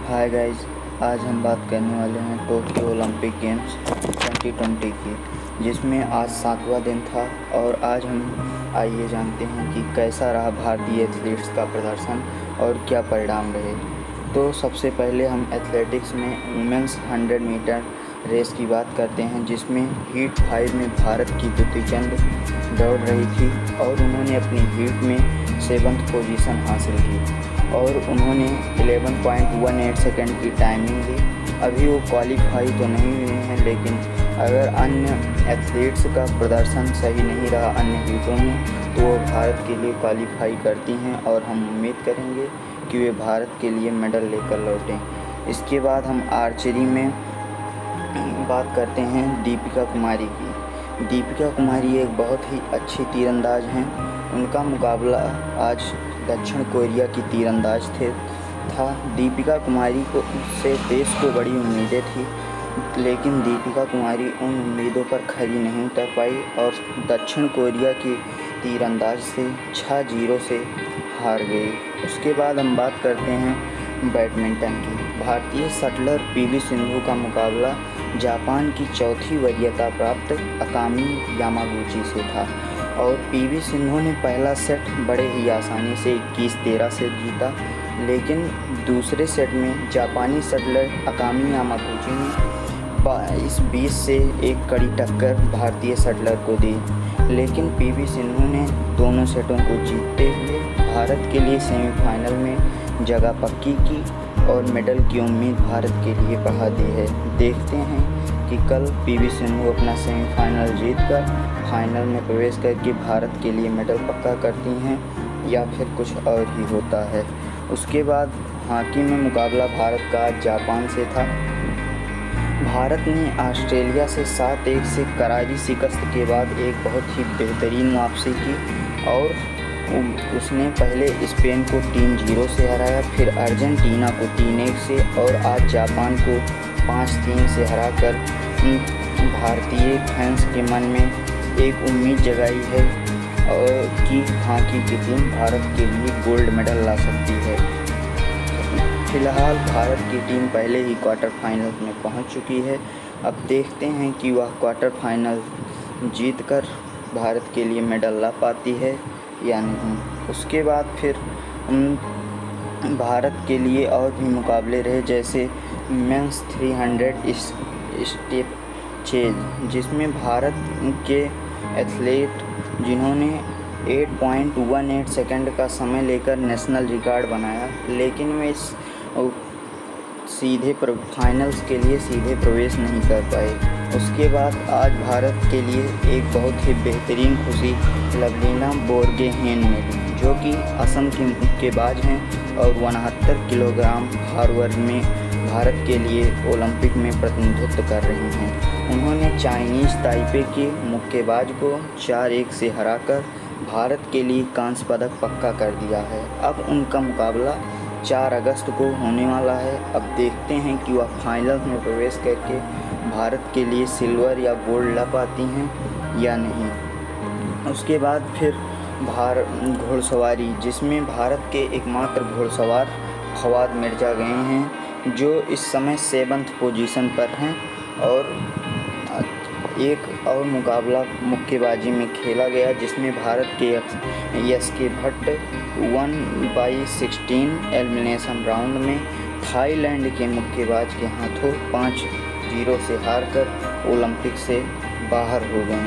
Hi guys, आज हम बात करने वाले हैं टोक्यो ओलंपिक गेम्स 2020 की, जिसमें आज 7वां दिन था। और आज हम आइए जानते हैं कि कैसा रहा भारतीय एथलीट्स का प्रदर्शन और क्या परिणाम रहे। तो सबसे पहले हम एथलेटिक्स में वुमेंस 100 मीटर रेस की बात करते हैं, जिसमें हीट 5 में भारत की द्युति चंद दौड़ रही थी और उन्होंने अपनी हीट में 7th पोजीशन हासिल की और उन्होंने 11.18 सेकंड की टाइमिंग दी। अभी वो क्वालिफाई तो नहीं हुए हैं, लेकिन अगर अन्य एथलीट्स का प्रदर्शन सही नहीं रहा अन्य हीटों में तो वो भारत के लिए क्वालिफाई करती हैं और हम उम्मीद करेंगे कि वे भारत के लिए मेडल लेकर लौटें। इसके बाद हम आर्चरी में बात करते हैं दीपिका कुमारी की। दीपिका कुमारी एक बहुत ही अच्छी तीरंदाज हैं। उनका मुकाबला आज दक्षिण कोरिया की तीरंदाज था। दीपिका कुमारी को से देश को बड़ी उम्मीदें थी, लेकिन दीपिका कुमारी उन उम्मीदों पर खरी नहीं उतर पाई और दक्षिण कोरिया की तीरंदाज से 6-0 से हार गई। उसके बाद हम बात करते हैं बैडमिंटन की। भारतीय शटलर पीवी सिंधु का मुकाबला जापान की चौथी वरीयता प्राप्त अकामी यामागुची से था और पीवी सिंधु ने पहला सेट बड़े ही आसानी से 21-13 से जीता, लेकिन दूसरे सेट में जापानी शटलर अकामी यामागुची ने 22-20 से एक कड़ी टक्कर भारतीय शटलर को दी, लेकिन पीवी सिंधु ने दोनों सेटों को जीतते हुए भारत के लिए सेमीफाइनल में जगह पक्की की और मेडल की उम्मीद भारत के लिए बढ़ा दी है। देखते हैं कि कल पीवी सिंधु अपना सेमीफाइनल जीतकर फाइनल में प्रवेश करके भारत के लिए मेडल पक्का करती हैं या फिर कुछ और ही होता है। उसके बाद हॉकी में मुकाबला भारत का जापान से था। भारत ने ऑस्ट्रेलिया से 7-1 से करारी शिकस्त के बाद एक बहुत ही बेहतरीन वापसी की और उसने पहले स्पेन को 3-0 से हराया, फिर अर्जेंटीना को 3-1 से और आज जापान को 5-3 से हराकर भारतीय फैंस के मन में एक उम्मीद जगाई है और कि हॉकी की टीम भारत के लिए गोल्ड मेडल ला सकती है। फिलहाल भारत की टीम पहले ही क्वार्टर फाइनल में पहुंच चुकी है। अब देखते हैं कि वह क्वार्टर फाइनल जीतकर भारत के लिए मेडल ला पाती है या नहीं। उसके बाद फिर भारत के लिए और भी मुकाबले रहे, जैसे मेंस 300 स्टेप चेज, जिसमें भारत के एथलीट जिन्होंने 8.18 सेकंड का समय लेकर नेशनल रिकॉर्ड बनाया, लेकिन वे फाइनल्स के लिए सीधे प्रवेश नहीं कर पाए। उसके बाद आज भारत के लिए एक बहुत ही बेहतरीन खुशी लवलीना बोरगोहेन मिली, जो कि असम की मुक्केबाज हैं और 69 किलोग्राम भार वर्ग में भारत के लिए ओलंपिक में प्रतिनिधित्व कर रही हैं। उन्होंने चाइनीज़ ताइपे के मुक्केबाज को 4-1 से हराकर भारत के लिए कांस्य पदक पक्का कर दिया है। अब उनका मुकाबला 4 अगस्त को होने वाला है। अब देखते हैं कि वह फाइनल में प्रवेश करके भारत के लिए सिल्वर या गोल्ड ला पाती हैं या नहीं। उसके बाद फिर घुड़सवारी, जिसमें भारत के एकमात्र घुड़सवार फवाद मिर्ज़ा गए हैं, जो इस समय 7th पोजीशन पर हैं। और एक और मुकाबला मुक्केबाजी में खेला गया, जिसमें भारत के एस.के. भट्ट 1/16 एलिमिनेशन राउंड में थाईलैंड के मुक्केबाज के हाथों 5-0 से हारकर ओलंपिक से बाहर हो गए।